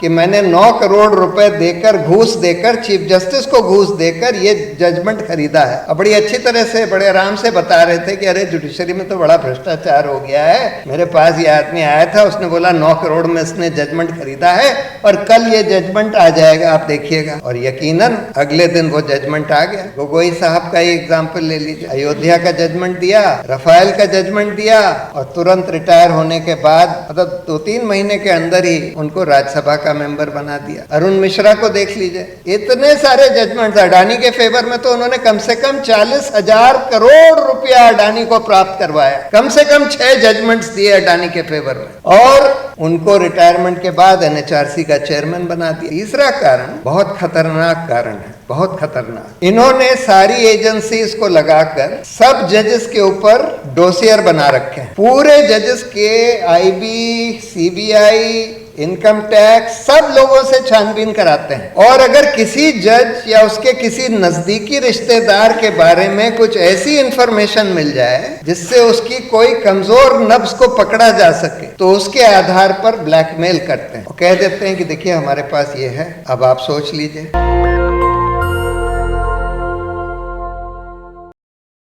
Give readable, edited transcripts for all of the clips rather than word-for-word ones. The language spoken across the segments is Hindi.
कि मैंने 9 करोड़ रुपए देकर, घूस देकर, चीफ जस्टिस को घूस देकर ये जजमेंट खरीदा है। और बड़ी अच्छी तरह से, बड़े आराम से बता रहे थे कि अरे जुडिशरी में तो बड़ा भ्रष्टाचार हो गया है। मेरे पास ये आदमी आया था, उसने बोला 9 करोड़ में इसने जजमेंट खरीदा है और कल ये जजमेंट आ जाएगा, आप देखिएगा। और यकीनन अगले दिन वो जजमेंट आ गया। गोगोई साहब का ही एग्जाम्पल ले लीजिए, अयोध्या का जजमेंट दिया, रफाल का जजमेंट दिया और तुरंत रिटायर होने के बाद, मतलब 2-3 महीने के अंदर ही उनको राज्यसभा का मेंबर बना दिया। अरुण मिश्रा को देख लीजिए, इतने सारे जजमेंट। अडानी के फेवर में तो उन्होंने कम से कम 40,000 करोड़ रुपया अडानी को प्राप्त करवाया। कम से कम 6 जजमेंट्स दिए अडानी के फेवर में और उनको रिटायरमेंट के बाद एनएचआरसी का चेयरमैन बना दिया। तीसरा कारण बहुत खतरनाक कारण है, बहुत खतरनाक। इन्होंने सारी एजेंसीज को लगाकर सब जजेस के ऊपर डोसियर बना रखे हैं। पूरे जजेस के आईबी, सीबीआई, इनकम टैक्स, सब लोगों से छानबीन कराते हैं। और अगर किसी जज या उसके किसी नजदीकी रिश्तेदार के बारे में कुछ ऐसी इंफॉर्मेशन मिल जाए जिससे उसकी कोई कमजोर नब्ज को पकड़ा जा सके, तो उसके आधार पर ब्लैकमेल करते हैं और कह देते हैं कि देखिए हमारे पास ये है, अब आप सोच लीजिए।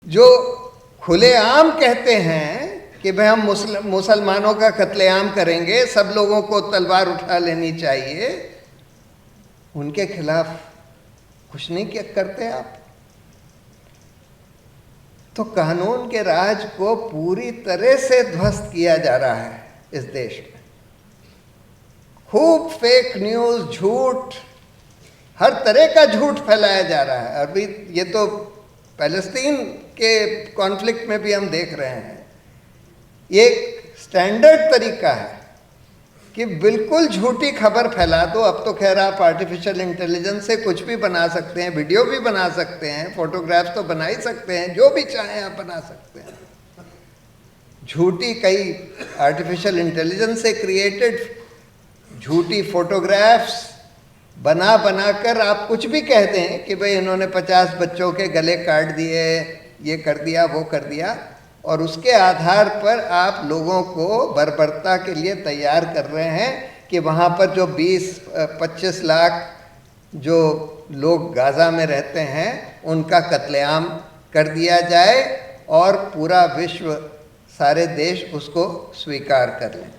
जो खुलेआम कहते हैं कि भाई हम मुसलमानों का कत्लेआम करेंगे, सब लोगों को तलवार उठा लेनी चाहिए, उनके खिलाफ कुछ नहीं करते आप। तो कानून के राज को पूरी तरह से ध्वस्त किया जा रहा है इस देश में। खूब फेक न्यूज, झूठ, हर तरह का झूठ फैलाया जा रहा है। अभी ये तो पैलेस्तीन के कॉन्फ्लिक्ट में भी हम देख रहे हैं। एक स्टैंडर्ड तरीका है कि बिल्कुल झूठी खबर फैला दो। अब तो खैर आप आर्टिफिशियल इंटेलिजेंस से कुछ भी बना सकते हैं, वीडियो भी बना सकते हैं, फोटोग्राफ्स तो बना ही सकते हैं, जो भी चाहें आप बना सकते हैं। झूठी, कई आर्टिफिशियल इंटेलिजेंस से क्रिएटेड झूठी फोटोग्राफ्स बना बनाकर आप कुछ भी कह दें कि भाई इन्होंने 50 बच्चों के गले काट दिए, ये कर दिया, वो कर दिया, और उसके आधार पर आप लोगों को बर्बरता के लिए तैयार कर रहे हैं कि वहाँ पर जो 20-25 लाख जो लोग गाज़ा में रहते हैं उनका कत्लेआम कर दिया जाए और पूरा विश्व, सारे देश उसको स्वीकार कर लें।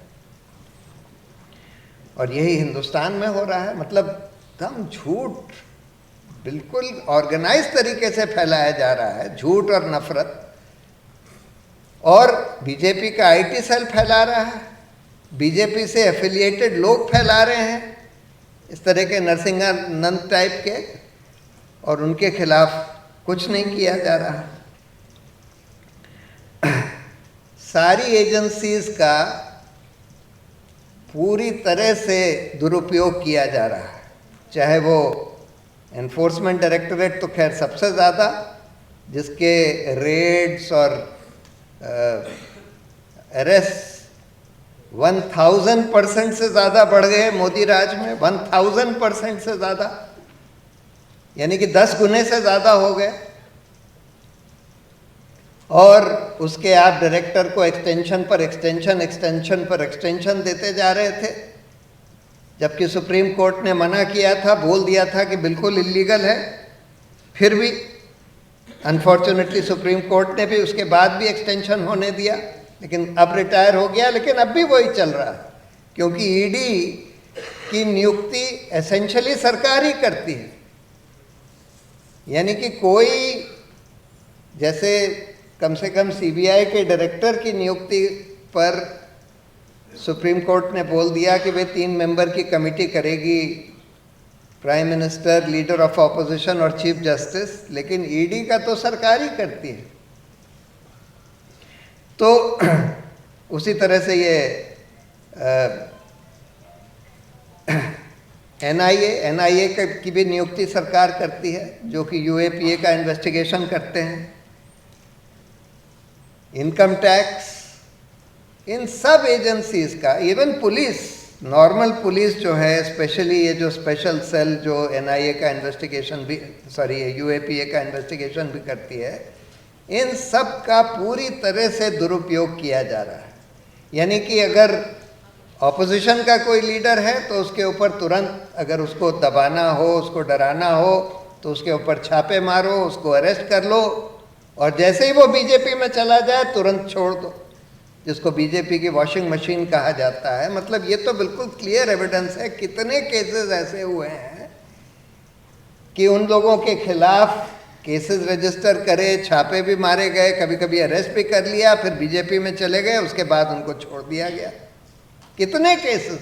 और यही हिंदुस्तान में हो रहा है। मतलब एकदम झूठ बिल्कुल ऑर्गेनाइज तरीके से फैलाया जा रहा है, झूठ और नफरत। और बीजेपी का आईटी सेल फैला रहा है, बीजेपी से एफिलिएटेड लोग फैला रहे हैं इस तरह के नरसिंहानंद टाइप के, और उनके खिलाफ कुछ नहीं किया जा रहा। सारी एजेंसीज का पूरी तरह से दुरुपयोग किया जा रहा है। चाहे वो एनफोर्समेंट डायरेक्टरेट तो खैर सबसे ज़्यादा, जिसके रेड्स और अरेस्ट 1000% से ज़्यादा बढ़ गए मोदी राज में, 1000% से ज़्यादा, यानी कि 10 गुने से ज़्यादा हो गए। और उसके आप डायरेक्टर को एक्सटेंशन पर एक्सटेंशन, एक्सटेंशन पर एक्सटेंशन देते जा रहे थे, जबकि सुप्रीम कोर्ट ने मना किया था, बोल दिया था कि बिल्कुल इलीगल है। फिर भी अनफॉर्चुनेटली सुप्रीम कोर्ट ने भी उसके बाद भी एक्सटेंशन होने दिया, लेकिन अब रिटायर हो गया। लेकिन अब भी वही चल रहा है, क्योंकि ईडी की नियुक्ति एसेंशियली सरकार ही करती है। यानी कि कोई, जैसे कम से कम सीबीआई के डायरेक्टर की नियुक्ति पर सुप्रीम कोर्ट ने बोल दिया कि वे 3 मेंबर की कमेटी करेगी, prime minister, leader of opposition और चीफ जस्टिस, लेकिन ईडी का तो सरकार ही करती है। तो उसी तरह से ये एनआईए की भी नियुक्ति सरकार करती है, जो कि यूएपीए का इन्वेस्टिगेशन करते हैं। इनकम टैक्स, इन सब एजेंसीज का, इवन पुलिस, नॉर्मल पुलिस जो है, स्पेशली ये जो स्पेशल सेल जो एनआईए का इन्वेस्टिगेशन भी, यूएपीए का इन्वेस्टिगेशन भी करती है, इन सब का पूरी तरह से दुरुपयोग किया जा रहा है। यानी कि अगर ऑपोजिशन का कोई लीडर है तो उसके ऊपर तुरंत, अगर उसको दबाना हो, उसको डराना हो, तो उसके ऊपर छापे मारो, उसको अरेस्ट कर लो, और जैसे ही वो बीजेपी में चला जाए तुरंत छोड़ दो, जिसको बीजेपी की वॉशिंग मशीन कहा जाता है। मतलब ये तो बिल्कुल क्लियर एविडेंस है। कितने केसेस ऐसे हुए हैं कि उन लोगों के खिलाफ केसेस रजिस्टर करे, छापे भी मारे गए, कभी कभी अरेस्ट भी कर लिया, फिर बीजेपी में चले गए, उसके बाद उनको छोड़ दिया गया। कितने केसेस।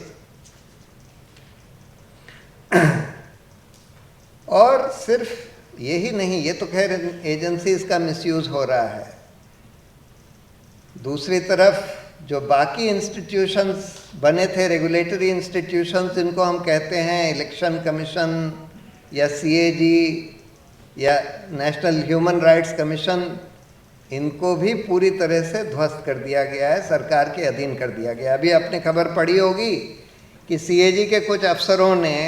और सिर्फ यही नहीं, ये तो खैर एजेंसीज का मिसयूज हो रहा है। दूसरी तरफ जो बाकी इंस्टीट्यूशंस बने थे, रेगुलेटरी इंस्टीट्यूशंस जिनको हम कहते हैं, इलेक्शन कमीशन या सीएजी या नेशनल ह्यूमन राइट्स कमीशन, इनको भी पूरी तरह से ध्वस्त कर दिया गया है, सरकार के अधीन कर दिया गया। अभी आपने खबर पढ़ी होगी कि सीएजी के कुछ अफसरों ने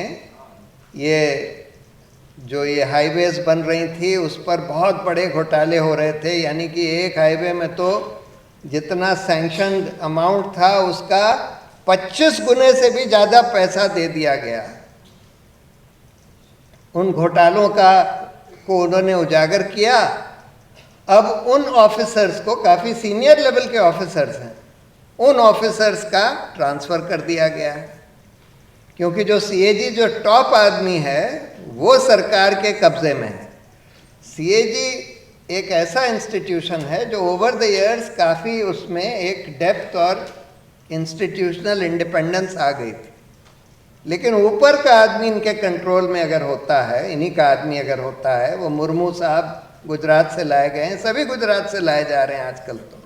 ये हाईवेज बन रही थी उस पर बहुत बड़े घोटाले हो रहे थे। यानी कि एक हाईवे में तो जितना सैंक्शनड अमाउंट था उसका 25 गुने से भी ज़्यादा पैसा दे दिया गया। उन घोटालों को उन्होंने उजागर किया। अब उन ऑफिसर्स को, काफ़ी सीनियर लेवल के ऑफिसर्स हैं, उन ऑफिसर्स का ट्रांसफ़र कर दिया गया है, क्योंकि जो सीएजी जो टॉप आदमी है वो सरकार के कब्ज़े में है। सीएजी एक ऐसा इंस्टीट्यूशन है जो ओवर द इयर्स काफ़ी उसमें एक डेप्थ और इंस्टीट्यूशनल इंडिपेंडेंस आ गई थी, लेकिन ऊपर का आदमी इनके कंट्रोल में अगर होता है, इन्हीं का आदमी अगर होता है, वो मुर्मू साहब गुजरात से लाए गए हैं, सभी गुजरात से लाए जा रहे हैं आजकल, तो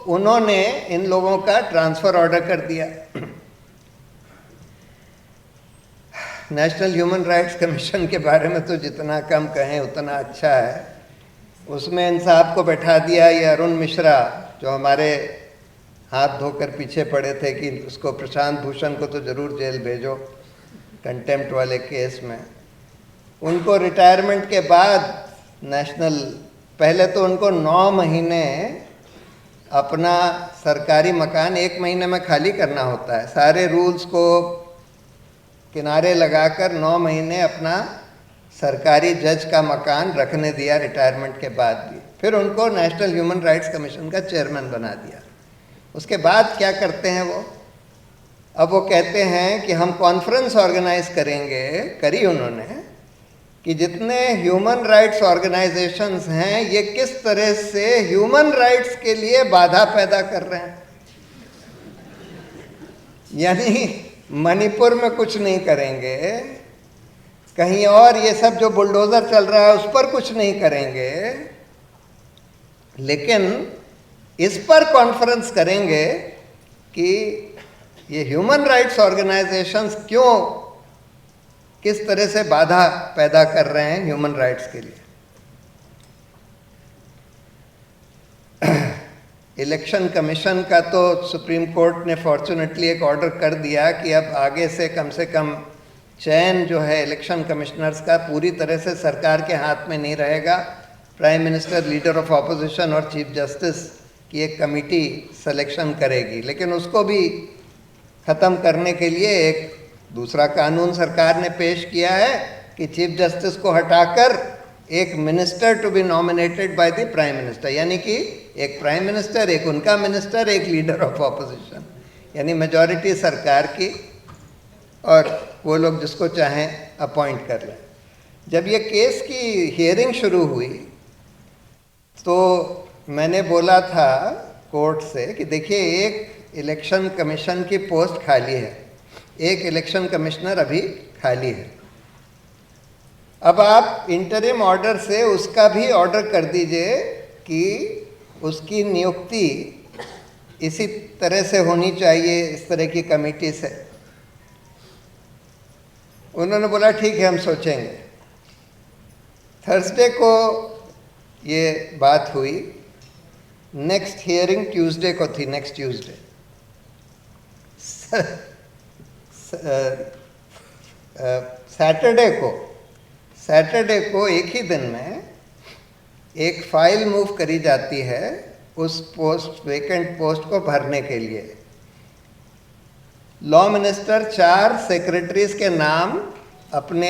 उन्होंने इन लोगों का ट्रांसफ़र ऑर्डर कर दिया। नेशनल ह्यूमन राइट्स कमीशन के बारे में तो जितना कम कहें उतना अच्छा है। उसमें इन साहब को बैठा दिया, ये अरुण मिश्रा जो हमारे हाथ धोकर पीछे पड़े थे कि उसको, प्रशांत भूषण को तो ज़रूर जेल भेजो कंटेम्प्ट वाले केस में। उनको रिटायरमेंट के बाद पहले तो उनको 9 महीने अपना सरकारी मकान 1 महीने में खाली करना होता है। सारे रूल्स को किनारे लगाकर 9 महीने अपना सरकारी जज का मकान रखने दिया रिटायरमेंट के बाद भी। फिर उनको नेशनल ह्यूमन राइट्स कमीशन का चेयरमैन बना दिया। उसके बाद क्या करते हैं वो, अब वो कहते हैं कि हम कॉन्फ्रेंस ऑर्गेनाइज करेंगे, करी उन्होंने, कि जितने ह्यूमन राइट्स ऑर्गेनाइजेशंस हैं ये किस तरह से ह्यूमन राइट्स के लिए बाधा पैदा कर रहे हैं। यानी मणिपुर में कुछ नहीं करेंगे, कहीं और ये सब जो बुलडोज़र चल रहा है उस पर कुछ नहीं करेंगे, लेकिन इस पर कॉन्फ्रेंस करेंगे कि ये ह्यूमन राइट्स ऑर्गेनाइजेशंस किस तरह से बाधा पैदा कर रहे हैं ह्यूमन राइट्स के लिए। इलेक्शन कमीशन का तो सुप्रीम कोर्ट ने फॉर्चुनेटली एक ऑर्डर कर दिया कि अब आगे से कम चयन जो है इलेक्शन कमिश्नर्स का पूरी तरह से सरकार के हाथ में नहीं रहेगा। Prime minister, leader of opposition और चीफ जस्टिस की एक कमेटी सिलेक्शन करेगी। लेकिन उसको भी ख़त्म करने के लिए एक दूसरा कानून सरकार ने पेश किया है कि चीफ जस्टिस को हटाकर एक minister to be nominated by the prime minister, यानी कि एक प्राइम मिनिस्टर, एक उनका मिनिस्टर, एक लीडर ऑफ ऑपोजिशन, यानी मेजॉरिटी सरकार की, और वो लोग जिसको चाहें अपॉइंट कर लें। जब ये केस की हियरिंग शुरू हुई तो मैंने बोला था कोर्ट से कि देखिए, एक इलेक्शन कमीशन की पोस्ट खाली है, एक इलेक्शन कमिश्नर अभी खाली है। अब आप इंटरिम ऑर्डर से उसका भी ऑर्डर कर दीजिए कि उसकी नियुक्ति इसी तरह से होनी चाहिए, इस तरह की कमेटी से। उन्होंने बोला ठीक है, हम सोचेंगे। थर्सडे को ये बात हुई, नेक्स्ट हियरिंग ट्यूसडे को थी, नेक्स्ट ट्यूसडे। सैटरडे को एक ही दिन में एक फाइल मूव करी जाती है उस पोस्ट, वेकेंट पोस्ट को भरने के लिए। लॉ मिनिस्टर 4 सेक्रेटरीज के नाम अपने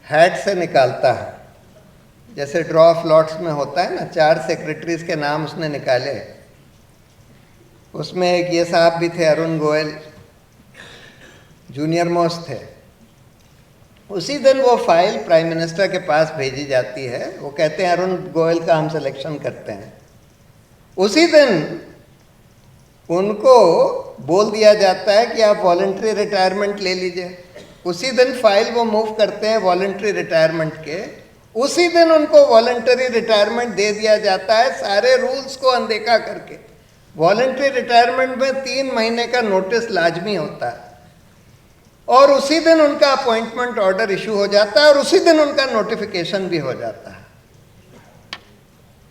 हैट से निकालता है, जैसे ड्रॉ ऑफ लॉट्स में होता है ना, 4 सेक्रेटरीज के नाम उसने निकाले। उसमें एक ये साहब भी थे, अरुण गोयल, जूनियर मोस्ट थे। उसी दिन वो फाइल प्राइम मिनिस्टर के पास भेजी जाती है। वो कहते हैं अरुण गोयल का हम सिलेक्शन करते हैं। उसी दिन उनको बोल दिया जाता है कि आप वॉलंटरी रिटायरमेंट ले लीजिए। उसी दिन फाइल वो मूव करते हैं वॉलंटरी रिटायरमेंट के। उसी दिन उनको वॉलंटरी रिटायरमेंट दे दिया जाता है, सारे रूल्स को अनदेखा करके। वॉलंटरी रिटायरमेंट में 3 महीने का नोटिस लाजमी होता है, और उसी दिन उनका अपॉइंटमेंट ऑर्डर इशू हो जाता है, और उसी दिन उनका नोटिफिकेशन भी हो जाता है।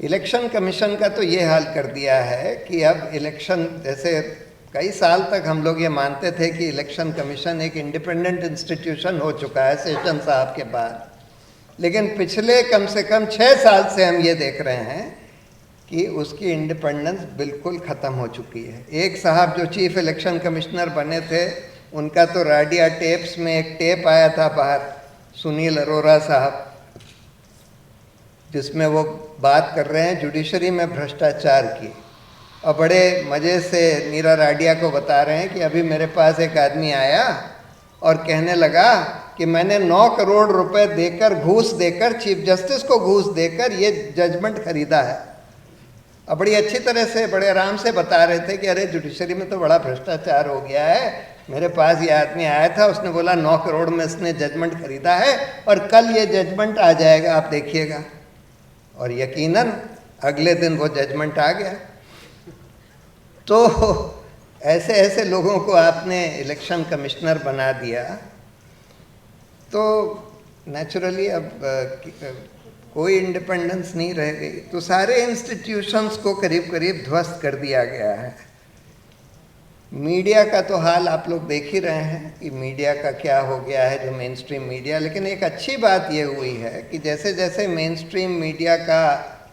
इलेक्शन कमीशन का तो ये हाल कर दिया है कि अब इलेक्शन, जैसे कई साल तक हम लोग ये मानते थे कि इलेक्शन कमीशन एक इंडिपेंडेंट इंस्टीट्यूशन हो चुका है सेशन साहब के बाद, लेकिन पिछले कम से कम 6 साल से हम ये देख रहे हैं कि उसकी इंडिपेंडेंस बिल्कुल ख़त्म हो चुकी है। एक साहब जो चीफ इलेक्शन कमिश्नर बने थे, उनका तो राडिया टेप्स में एक टेप आया था बाहर, सुनील अरोरा साहब, जिसमें वो बात कर रहे हैं जुडिशरी में भ्रष्टाचार की, और बड़े मज़े से नीरा राडिया को बता रहे हैं कि अभी मेरे पास एक आदमी आया और कहने लगा कि मैंने 9 करोड़ रुपए देकर, घूस देकर, चीफ जस्टिस को घूस देकर ये जजमेंट खरीदा है। और बड़ी अच्छी तरह से, बड़े आराम से बता रहे थे कि अरे जुडिशरी में तो बड़ा भ्रष्टाचार हो गया है, मेरे पास ये आदमी आया था, उसने बोला 9 करोड़ में इसने जजमेंट खरीदा है और कल ये जजमेंट आ जाएगा, आप देखिएगा। और यकीनन अगले दिन वो जजमेंट आ गया। तो ऐसे ऐसे लोगों को आपने इलेक्शन कमिश्नर बना दिया, तो नेचुरली अब कोई इंडिपेंडेंस नहीं रह गई। तो सारे इंस्टीट्यूशंस को करीब करीब ध्वस्त कर दिया गया है। मीडिया का तो हाल आप लोग देख ही रहे हैं कि मीडिया का क्या हो गया है, जो मेन स्ट्रीम मीडिया। लेकिन एक अच्छी बात ये हुई है कि जैसे जैसे मेन स्ट्रीम मीडिया का,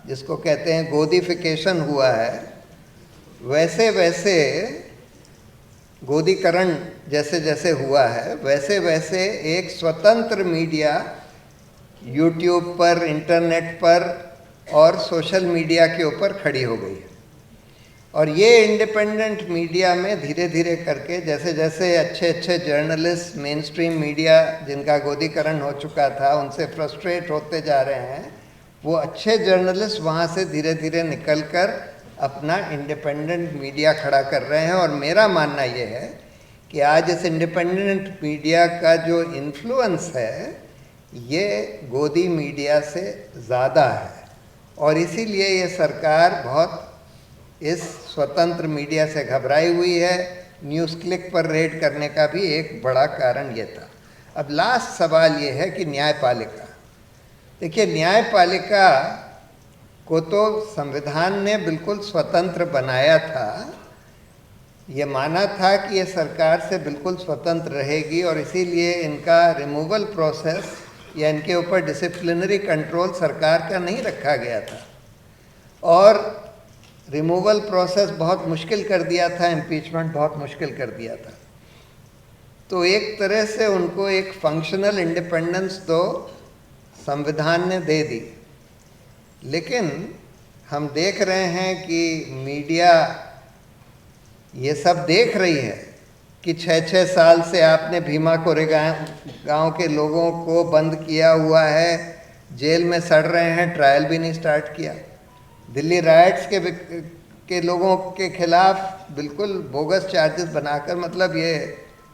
जिसको कहते हैं गोदीफिकेशन हुआ है, वैसे वैसे गोदीकरण जैसे जैसे हुआ है, वैसे वैसे एक स्वतंत्र मीडिया यूट्यूब पर, इंटरनेट पर और सोशल मीडिया के ऊपर खड़ी हो गई है। और ये इंडिपेंडेंट मीडिया में धीरे धीरे करके, जैसे जैसे अच्छे अच्छे जर्नलिस्ट मेन स्ट्रीम मीडिया जिनका गोदीकरण हो चुका था उनसे फ्रस्ट्रेट होते जा रहे हैं, वो अच्छे जर्नलिस्ट वहाँ से धीरे धीरे निकल कर अपना इंडिपेंडेंट मीडिया खड़ा कर रहे हैं। और मेरा मानना ये है कि आज इस इंडिपेंडेंट मीडिया का जो इन्फ्लुएंस है, ये गोदी मीडिया से ज़्यादा है, और इसीलिए ये सरकार बहुत इस स्वतंत्र मीडिया से घबराई हुई है। न्यूज़ क्लिक पर रेड करने का भी एक बड़ा कारण ये था। अब लास्ट सवाल ये है कि न्यायपालिका, देखिए न्यायपालिका को तो संविधान ने बिल्कुल स्वतंत्र बनाया था। ये माना था कि ये सरकार से बिल्कुल स्वतंत्र रहेगी, और इसीलिए इनका रिमूवल प्रोसेस या इनके ऊपर डिसिप्लिनरी कंट्रोल सरकार का नहीं रखा गया था, और रिमूवल प्रोसेस बहुत मुश्किल कर दिया था, इम्पीचमेंट बहुत मुश्किल कर दिया था। तो एक तरह से उनको एक फंक्शनल इंडिपेंडेंस तो संविधान ने दे दी। लेकिन हम देख रहे हैं कि मीडिया ये सब देख रही है कि 6-6 साल से आपने भीमा कोरेगांव गांव के लोगों को बंद किया हुआ है, जेल में सड़ रहे हैं, ट्रायल भी नहीं स्टार्ट किया। दिल्ली राइट्स के लोगों के खिलाफ बिल्कुल बोगस चार्जेस बनाकर, मतलब ये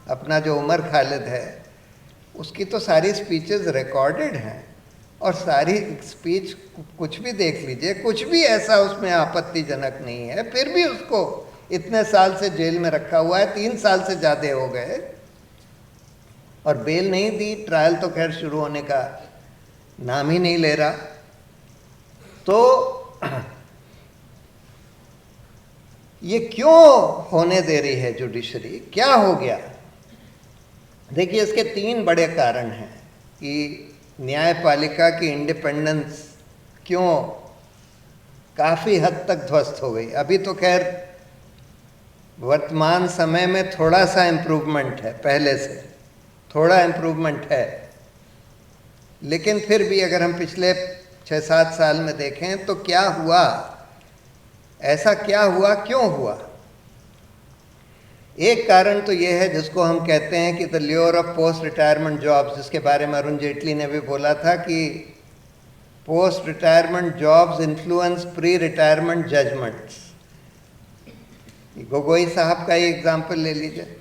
अपना जो उमर खालिद है उसकी तो सारी स्पीचेस रिकॉर्डेड हैं, और सारी स्पीच कुछ भी देख लीजिए, कुछ भी ऐसा उसमें आपत्तिजनक नहीं है, फिर भी उसको इतने साल से जेल में रखा हुआ है, 3 साल से ज़्यादा हो गए, और बेल नहीं दी। ट्रायल तो खैर शुरू होने का नाम ही नहीं ले रहा। तो ये क्यों होने दे रही है जुडिशरी, क्या हो गया? देखिए, इसके 3 बड़े कारण हैं कि न्यायपालिका की इंडिपेंडेंस क्यों काफ़ी हद तक ध्वस्त हो गई। अभी तो खैर वर्तमान समय में थोड़ा सा इम्प्रूवमेंट है, पहले से थोड़ा इम्प्रूवमेंट है, लेकिन फिर भी अगर हम पिछले 6-7 साल में देखें तो क्या हुआ, ऐसा क्या हुआ, क्यों हुआ? एक कारण तो ये है जिसको हम कहते हैं कि the lure of post retirement jobs, जिसके बारे में अरुण जेटली ने भी बोला था कि post retirement jobs influence pre retirement judgements. Gogoi साहब का ही एग्जाम्पल ले लीजिए,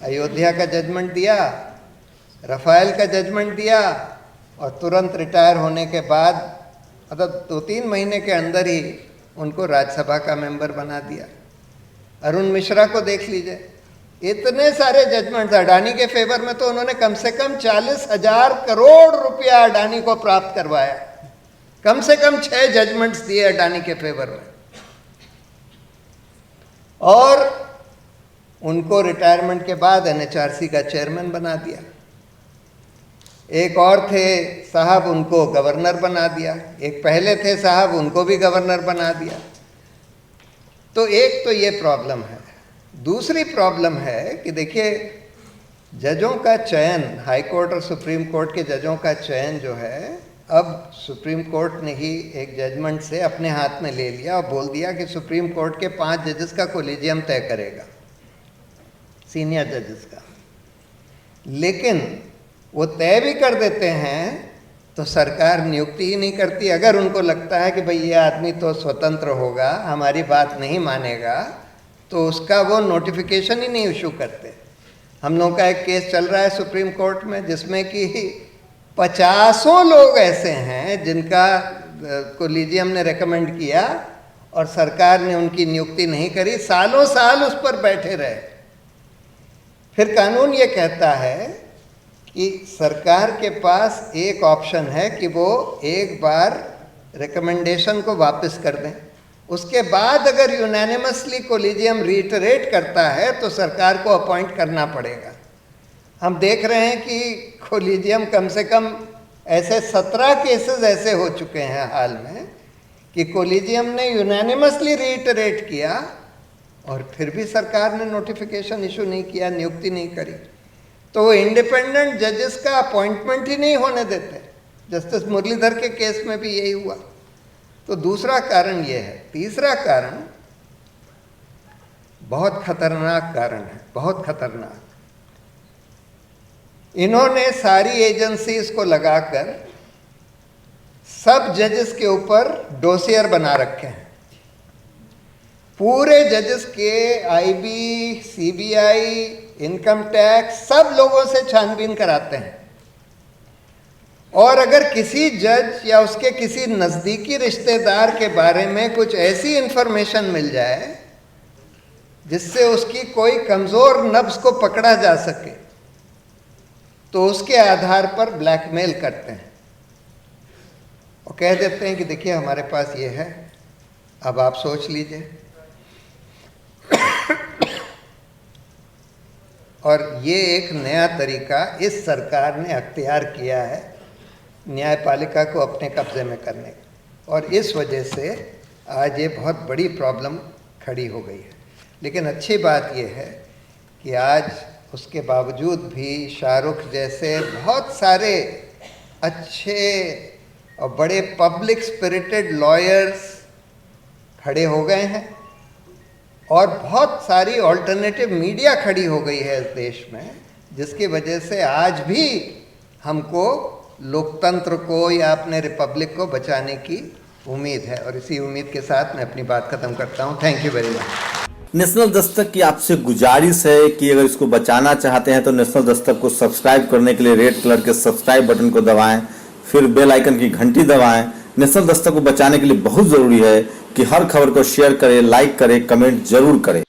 अयोध्या का जजमेंट दिया, रफाल का जजमेंट दिया और तुरंत रिटायर होने के बाद मतलब 2-3 महीने के अंदर ही उनको राज्यसभा का मेंबर बना दिया। अरुण मिश्रा को देख लीजिए, इतने सारे जजमेंट्स अडानी के फेवर में तो उन्होंने कम से कम 40,000 करोड़ रुपया अडानी को प्राप्त करवाया। कम से कम 6 जजमेंट्स दिए अडानी के फेवर में, और उनको रिटायरमेंट के बाद एनएचआरसी का चेयरमैन बना दिया। एक और थे साहब, उनको गवर्नर बना दिया। एक पहले थे साहब, उनको भी गवर्नर बना दिया। तो एक तो ये प्रॉब्लम है। दूसरी प्रॉब्लम है कि देखिए, जजों का चयन, हाई कोर्ट और सुप्रीम कोर्ट के जजों का चयन जो है, अब सुप्रीम कोर्ट ने ही एक जजमेंट से अपने हाथ में ले लिया और बोल दिया कि सुप्रीम कोर्ट के 5 जजेस का कोलिजियम तय करेगा, सीनियर जजेस का। लेकिन वो तय भी कर देते हैं तो सरकार नियुक्ति ही नहीं करती। अगर उनको लगता है कि भाई ये आदमी तो स्वतंत्र होगा, हमारी बात नहीं मानेगा, तो उसका वो नोटिफिकेशन ही नहीं इशू करते। हम लोगों का एक केस चल रहा है सुप्रीम कोर्ट में जिसमें कि 50 लोग ऐसे हैं जिनका कोलिजियम ने रेकमेंड किया और सरकार ने उनकी नियुक्ति नहीं करी, सालों साल उस पर बैठे रहे। फिर कानून ये कहता है कि सरकार के पास एक ऑप्शन है कि वो एक बार रिकमेंडेशन को वापस कर दें, उसके बाद अगर यूनानिमसली कोलिजियम रीटरेट करता है तो सरकार को अपॉइंट करना पड़ेगा। हम देख रहे हैं कि कोलिजियम कम से कम ऐसे 17 केसेस ऐसे हो चुके हैं हाल में कि कोलिजियम ने यूनानिमसली रीटरेट किया और फिर भी सरकार ने नोटिफिकेशन इशू नहीं किया, नियुक्ति नहीं करी। तो वो इंडिपेंडेंट जजेस का अपॉइंटमेंट ही नहीं होने देते। जस्टिस मुरलीधर के केस में भी यही हुआ। तो दूसरा कारण ये है। तीसरा कारण बहुत खतरनाक कारण है, बहुत खतरनाक। इन्होंने सारी एजेंसीज को लगाकर सब जजेस के ऊपर डोसियर बना रखे हैं। पूरे जजेस के आईबी, सीबीआई, इनकम टैक्स सब लोगों से छानबीन कराते हैं, और अगर किसी जज या उसके किसी नज़दीकी रिश्तेदार के बारे में कुछ ऐसी इंफॉर्मेशन मिल जाए जिससे उसकी कोई कमज़ोर नब्ज को पकड़ा जा सके तो उसके आधार पर ब्लैकमेल करते हैं और कह देते हैं कि देखिए हमारे पास ये है, अब आप सोच लीजिए। और ये एक नया तरीका इस सरकार ने अख्तियार किया है न्यायपालिका को अपने कब्जे में करने का, और इस वजह से आज ये बहुत बड़ी प्रॉब्लम खड़ी हो गई है। लेकिन अच्छी बात ये है कि आज उसके बावजूद भी शाहरुख जैसे बहुत सारे अच्छे और बड़े पब्लिक स्पिरिटेड लॉयर्स खड़े हो गए हैं और बहुत सारी ऑल्टरनेटिव मीडिया खड़ी हो गई है इस देश में, जिसकी वजह से आज भी हमको लोकतंत्र को या अपने रिपब्लिक को बचाने की उम्मीद है। और इसी उम्मीद के साथ मैं अपनी बात खत्म करता हूँ। Thank you very much. National Dastak की आपसे गुजारिश है कि अगर इसको बचाना चाहते हैं तो नेशनल दस्तक को सब्सक्राइब करने के लिए रेड कलर के सब्सक्राइब बटन को दबाएं, फिर बेल आइकन की घंटी दबाएं। नेशनल दस्तक को बचाने के लिए बहुत जरूरी है कि हर खबर को शेयर करें, लाइक करें, कमेंट जरूर करें।